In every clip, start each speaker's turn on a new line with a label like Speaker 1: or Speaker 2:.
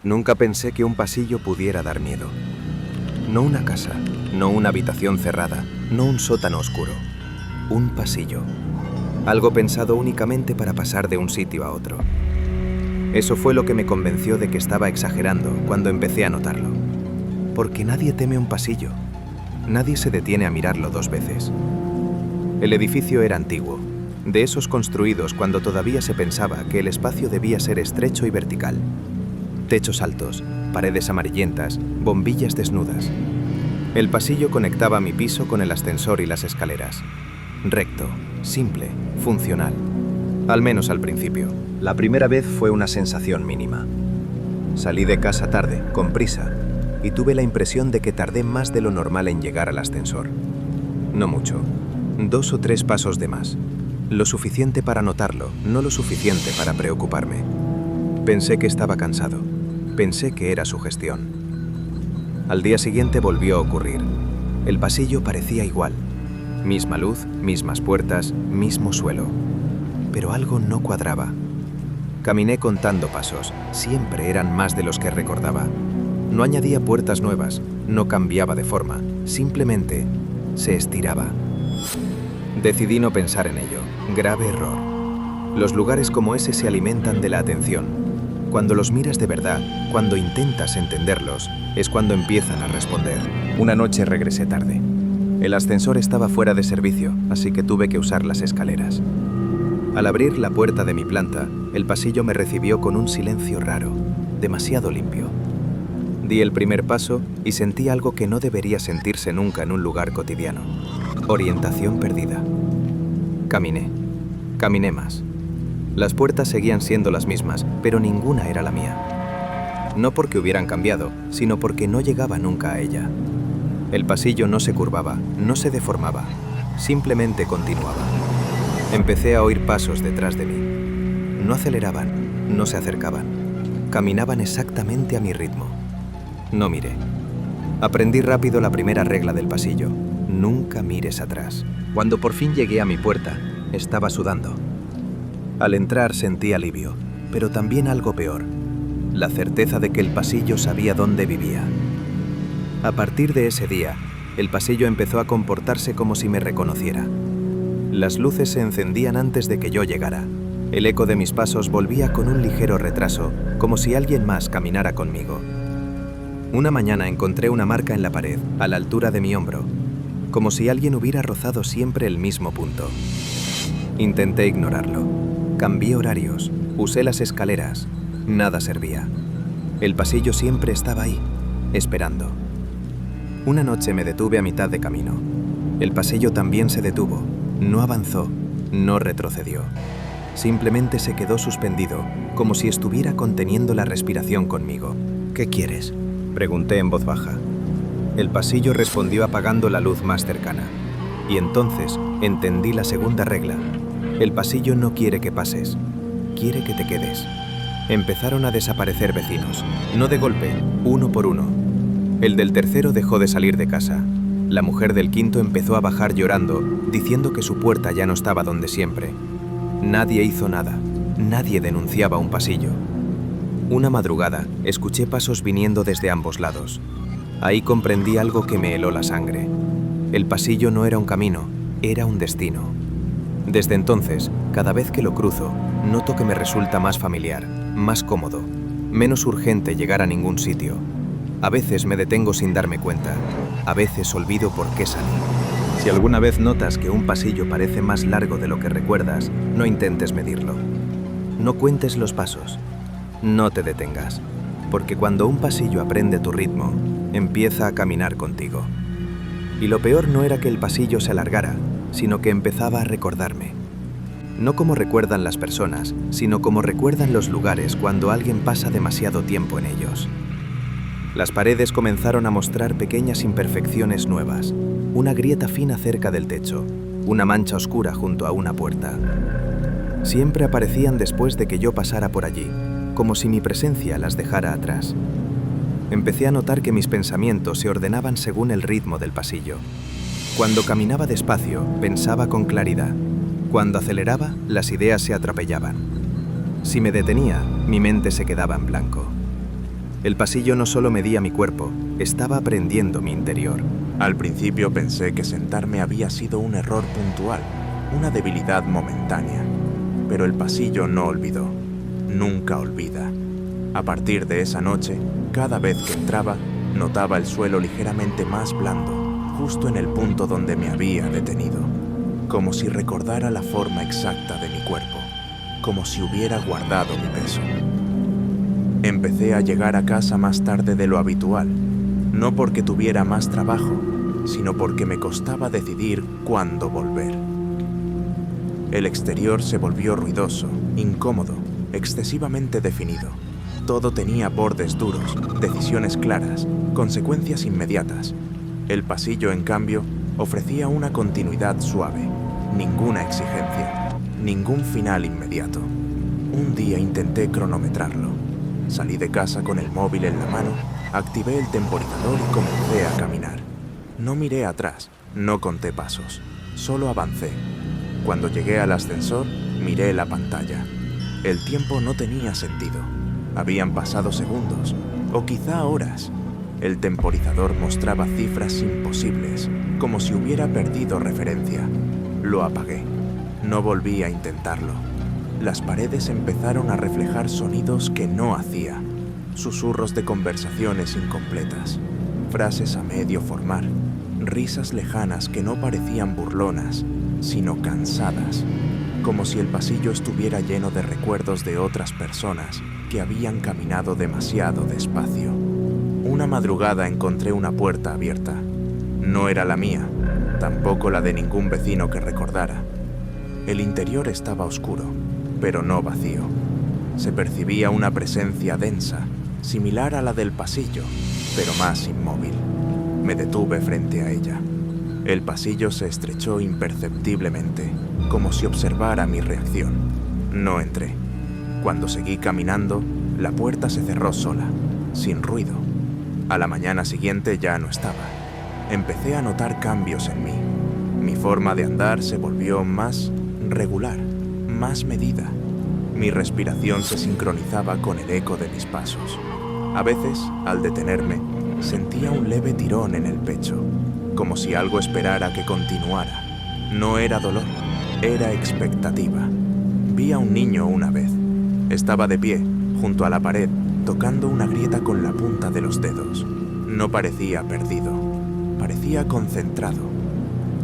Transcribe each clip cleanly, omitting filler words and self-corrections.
Speaker 1: Nunca pensé que un pasillo pudiera dar miedo. No una casa, no una habitación cerrada, no un sótano oscuro. Un pasillo. Algo pensado únicamente para pasar de un sitio a otro. Eso fue lo que me convenció de que estaba exagerando cuando empecé a notarlo. Porque nadie teme un pasillo. Nadie se detiene a mirarlo dos veces. El edificio era antiguo, de esos construidos cuando todavía se pensaba que el espacio debía ser estrecho y vertical. Techos altos, paredes amarillentas, bombillas desnudas. El pasillo conectaba mi piso con el ascensor y las escaleras. Recto, simple, funcional. Al menos al principio. La primera vez fue una sensación mínima. Salí de casa tarde, con prisa, y tuve la impresión de que tardé más de lo normal en llegar al ascensor. No mucho, 2 o 3 pasos de más. Lo suficiente para notarlo, no lo suficiente para preocuparme. Pensé que estaba cansado. Pensé que era sugestión. Al día siguiente volvió a ocurrir. El pasillo parecía igual. Misma luz, mismas puertas, mismo suelo. Pero algo no cuadraba. Caminé contando pasos. Siempre eran más de los que recordaba. No añadía puertas nuevas, no cambiaba de forma. Simplemente se estiraba. Decidí no pensar en ello. Grave error. Los lugares como ese se alimentan de la atención. Cuando los miras de verdad, cuando intentas entenderlos, es cuando empiezan a responder. Una noche regresé tarde. El ascensor estaba fuera de servicio, así que tuve que usar las escaleras. Al abrir la puerta de mi planta, el pasillo me recibió con un silencio raro, demasiado limpio. Di el primer paso y sentí algo que no debería sentirse nunca en un lugar cotidiano. Orientación perdida. Caminé más. Las puertas seguían siendo las mismas, pero ninguna era la mía. No porque hubieran cambiado, sino porque no llegaba nunca a ella. El pasillo no se curvaba, no se deformaba, simplemente continuaba. Empecé a oír pasos detrás de mí. No aceleraban, no se acercaban. Caminaban exactamente a mi ritmo. No miré. Aprendí rápido la primera regla del pasillo. Nunca mires atrás. Cuando por fin llegué a mi puerta, estaba sudando. Al entrar sentí alivio, pero también algo peor, la certeza de que el pasillo sabía dónde vivía. A partir de ese día, el pasillo empezó a comportarse como si me reconociera. Las luces se encendían antes de que yo llegara. El eco de mis pasos volvía con un ligero retraso, como si alguien más caminara conmigo. Una mañana encontré una marca en la pared, a la altura de mi hombro, como si alguien hubiera rozado siempre el mismo punto. Intenté ignorarlo. Cambié horarios, usé las escaleras, nada servía. El pasillo siempre estaba ahí, esperando. Una noche me detuve a mitad de camino. El pasillo también se detuvo, no avanzó, no retrocedió. Simplemente se quedó suspendido, como si estuviera conteniendo la respiración conmigo. ¿Qué quieres?, pregunté en voz baja. El pasillo respondió apagando la luz más cercana. Y entonces entendí la segunda regla. El pasillo no quiere que pases, quiere que te quedes. Empezaron a desaparecer vecinos, no de golpe, uno por uno. El del tercero dejó de salir de casa. La mujer del quinto empezó a bajar llorando, diciendo que su puerta ya no estaba donde siempre. Nadie hizo nada, nadie denunciaba un pasillo. Una madrugada, escuché pasos viniendo desde ambos lados. Ahí comprendí algo que me heló la sangre. El pasillo no era un camino, era un destino. Desde entonces, cada vez que lo cruzo, noto que me resulta más familiar, más cómodo, menos urgente llegar a ningún sitio. A veces me detengo sin darme cuenta, a veces olvido por qué salí. Si alguna vez notas que un pasillo parece más largo de lo que recuerdas, no intentes medirlo. No cuentes los pasos, no te detengas, porque cuando un pasillo aprende tu ritmo, empieza a caminar contigo. Y lo peor no era que el pasillo se alargara, sino que empezaba a recordarme. No como recuerdan las personas, sino como recuerdan los lugares cuando alguien pasa demasiado tiempo en ellos. Las paredes comenzaron a mostrar pequeñas imperfecciones nuevas, una grieta fina cerca del techo, una mancha oscura junto a una puerta. Siempre aparecían después de que yo pasara por allí, como si mi presencia las dejara atrás. Empecé a notar que mis pensamientos se ordenaban según el ritmo del pasillo. Cuando caminaba despacio, pensaba con claridad. Cuando aceleraba, las ideas se atropellaban. Si me detenía, mi mente se quedaba en blanco. El pasillo no solo medía mi cuerpo, estaba aprendiendo mi interior.
Speaker 2: Al principio pensé que sentarme había sido un error puntual, una debilidad momentánea. Pero el pasillo no olvidó. Nunca olvida. A partir de esa noche, cada vez que entraba, notaba el suelo ligeramente más blando, justo en el punto donde me había detenido, como si recordara la forma exacta de mi cuerpo, como si hubiera guardado mi peso. Empecé a llegar a casa más tarde de lo habitual, no porque tuviera más trabajo, sino porque me costaba decidir cuándo volver. El exterior se volvió ruidoso, incómodo, excesivamente definido. Todo tenía bordes duros, decisiones claras, consecuencias inmediatas. El pasillo, en cambio, ofrecía una continuidad suave, ninguna exigencia, ningún final inmediato. Un día intenté cronometrarlo. Salí de casa con el móvil en la mano, activé el temporizador y comencé a caminar. No miré atrás, no conté pasos, solo avancé. Cuando llegué al ascensor, miré la pantalla. El tiempo no tenía sentido. Habían pasado segundos, o quizá horas. El temporizador mostraba cifras imposibles, como si hubiera perdido referencia. Lo apagué. No volví a intentarlo. Las paredes empezaron a reflejar sonidos que no hacía. Susurros de conversaciones incompletas, frases a medio formar, risas lejanas que no parecían burlonas, sino cansadas, como si el pasillo estuviera lleno de recuerdos de otras personas que habían caminado demasiado despacio. Una madrugada encontré una puerta abierta. No era la mía, tampoco la de ningún vecino que recordara. El interior estaba oscuro, pero no vacío. Se percibía una presencia densa, similar a la del pasillo, pero más inmóvil. Me detuve frente a ella. El pasillo se estrechó imperceptiblemente, como si observara mi reacción. No entré. Cuando seguí caminando, la puerta se cerró sola, sin ruido. A la mañana siguiente ya no estaba. Empecé a notar cambios en mí. Mi forma de andar se volvió más regular, más medida. Mi respiración se sincronizaba con el eco de mis pasos. A veces, al detenerme, sentía un leve tirón en el pecho, como si algo esperara que continuara. No era dolor, era expectativa. Vi a un niño una vez. Estaba de pie, junto a la pared, tocando una grieta con la punta de los dedos. No parecía perdido, parecía concentrado.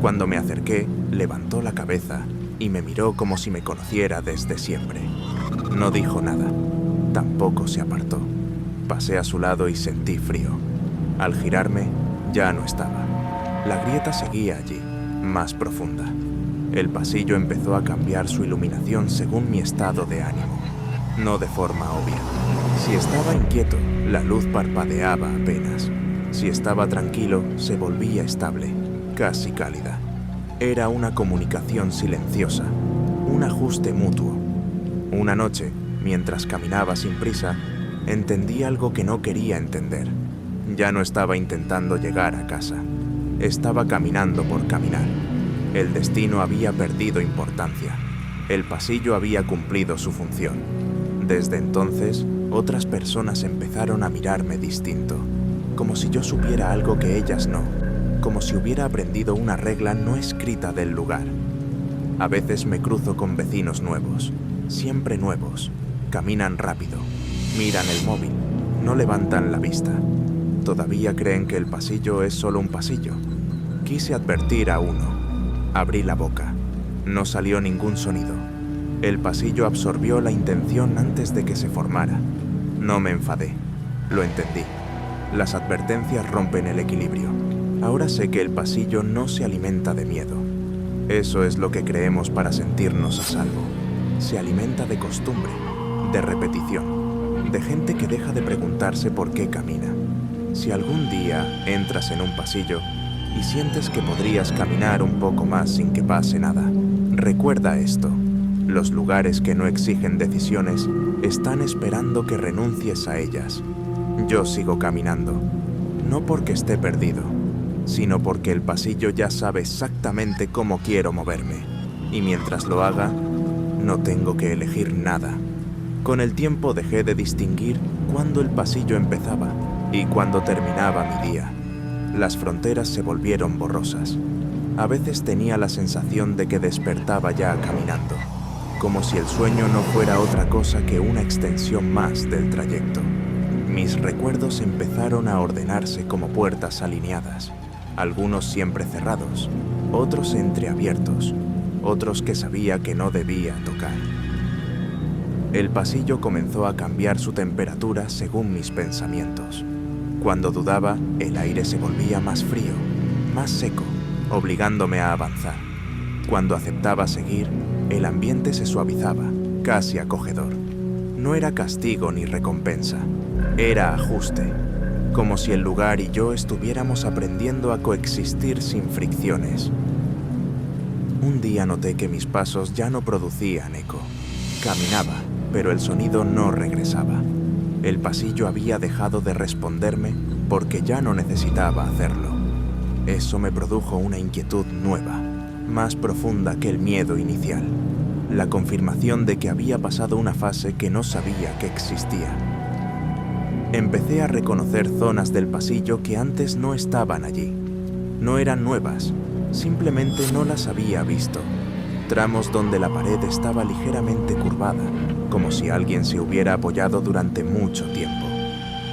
Speaker 2: Cuando me acerqué, levantó la cabeza y me miró como si me conociera desde siempre. No dijo nada, tampoco se apartó. Pasé a su lado y sentí frío. Al girarme, ya no estaba. La grieta seguía allí, más profunda. El pasillo empezó a cambiar su iluminación según mi estado de ánimo, no de forma obvia. Si estaba inquieto, la luz parpadeaba apenas. Si estaba tranquilo, se volvía estable, casi cálida. Era una comunicación silenciosa, un ajuste mutuo. Una noche, mientras caminaba sin prisa, entendí algo que no quería entender. Ya no estaba intentando llegar a casa. Estaba caminando por caminar. El destino había perdido importancia. El pasillo había cumplido su función. Desde entonces, otras personas empezaron a mirarme distinto, como si yo supiera algo que ellas no, como si hubiera aprendido una regla no escrita del lugar. A veces me cruzo con vecinos nuevos, siempre nuevos. Caminan rápido, miran el móvil, no levantan la vista. Todavía creen que el pasillo es solo un pasillo. Quise advertir a uno. Abrí la boca. No salió ningún sonido. El pasillo absorbió la intención antes de que se formara. No me enfadé. Lo entendí. Las advertencias rompen el equilibrio. Ahora sé que el pasillo no se alimenta de miedo. Eso es lo que creemos para sentirnos a salvo. Se alimenta de costumbre, de repetición, de gente que deja de preguntarse por qué camina. Si algún día entras en un pasillo y sientes que podrías caminar un poco más sin que pase nada, recuerda esto. Los lugares que no exigen decisiones están esperando que renuncies a ellas. Yo sigo caminando, no porque esté perdido, sino porque el pasillo ya sabe exactamente cómo quiero moverme, y mientras lo haga, no tengo que elegir nada. Con el tiempo dejé de distinguir cuándo el pasillo empezaba y cuándo terminaba mi día. Las fronteras se volvieron borrosas. A veces tenía la sensación de que despertaba ya caminando, como si el sueño no fuera otra cosa que una extensión más del trayecto. Mis recuerdos empezaron a ordenarse como puertas alineadas, algunos siempre cerrados, otros entreabiertos, otros que sabía que no debía tocar. El pasillo comenzó a cambiar su temperatura según mis pensamientos. Cuando dudaba, el aire se volvía más frío, más seco, obligándome a avanzar. Cuando aceptaba seguir, el ambiente se suavizaba, casi acogedor. No era castigo ni recompensa, era ajuste, como si el lugar y yo estuviéramos aprendiendo a coexistir sin fricciones. Un día noté que mis pasos ya no producían eco. Caminaba, pero el sonido no regresaba. El pasillo había dejado de responderme porque ya no necesitaba hacerlo. Eso me produjo una inquietud nueva, más profunda que el miedo inicial. La confirmación de que había pasado una fase que no sabía que existía. Empecé a reconocer zonas del pasillo que antes no estaban allí. No eran nuevas, simplemente no las había visto. Tramos donde la pared estaba ligeramente curvada, como si alguien se hubiera apoyado durante mucho tiempo.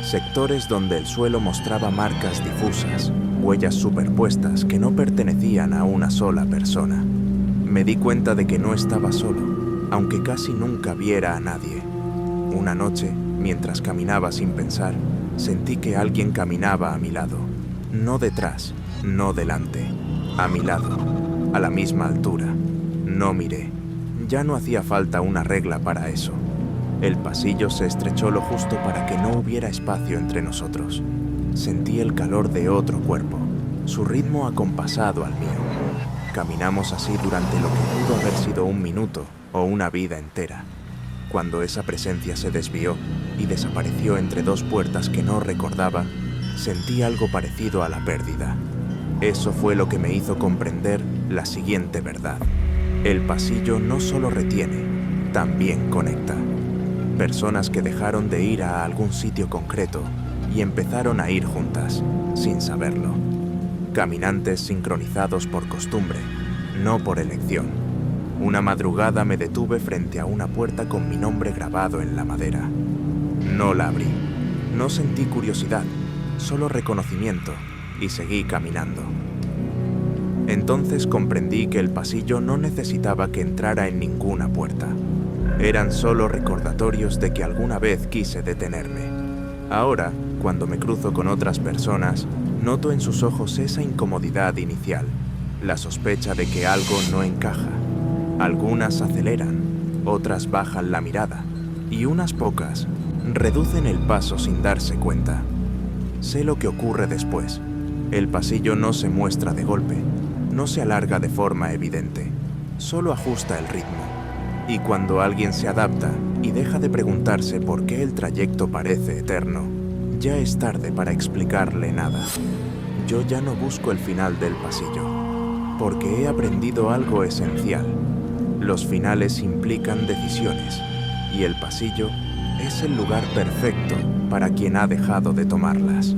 Speaker 2: Sectores donde el suelo mostraba marcas difusas, huellas superpuestas que no pertenecían a una sola persona. Me di cuenta de que no estaba solo, aunque casi nunca viera a nadie. Una noche, mientras caminaba sin pensar, sentí que alguien caminaba a mi lado. No detrás, no delante, a mi lado, a la misma altura. No miré. Ya no hacía falta una regla para eso. El pasillo se estrechó lo justo para que no hubiera espacio entre nosotros. Sentí el calor de otro cuerpo, su ritmo acompasado al mío. Caminamos así durante lo que pudo haber sido un minuto o una vida entera. Cuando esa presencia se desvió y desapareció entre dos puertas que no recordaba, sentí algo parecido a la pérdida. Eso fue lo que me hizo comprender la siguiente verdad. El pasillo no solo retiene, también conecta. Personas que dejaron de ir a algún sitio concreto y empezaron a ir juntas, sin saberlo. Caminantes sincronizados por costumbre, no por elección. Una madrugada me detuve frente a una puerta con mi nombre grabado en la madera. No la abrí. No sentí curiosidad, solo reconocimiento, y seguí caminando. Entonces comprendí que el pasillo no necesitaba que entrara en ninguna puerta. Eran solo recordatorios de que alguna vez quise detenerme. Ahora, cuando me cruzo con otras personas, noto en sus ojos esa incomodidad inicial, la sospecha de que algo no encaja. Algunas aceleran, otras bajan la mirada, y unas pocas reducen el paso sin darse cuenta. Sé lo que ocurre después. El pasillo no se muestra de golpe, no se alarga de forma evidente, solo ajusta el ritmo. Y cuando alguien se adapta y deja de preguntarse por qué el trayecto parece eterno, ya es tarde para explicarle nada. Yo ya no busco el final del pasillo, porque he aprendido algo esencial. Los finales implican decisiones, y el pasillo es el lugar perfecto para quien ha dejado de tomarlas.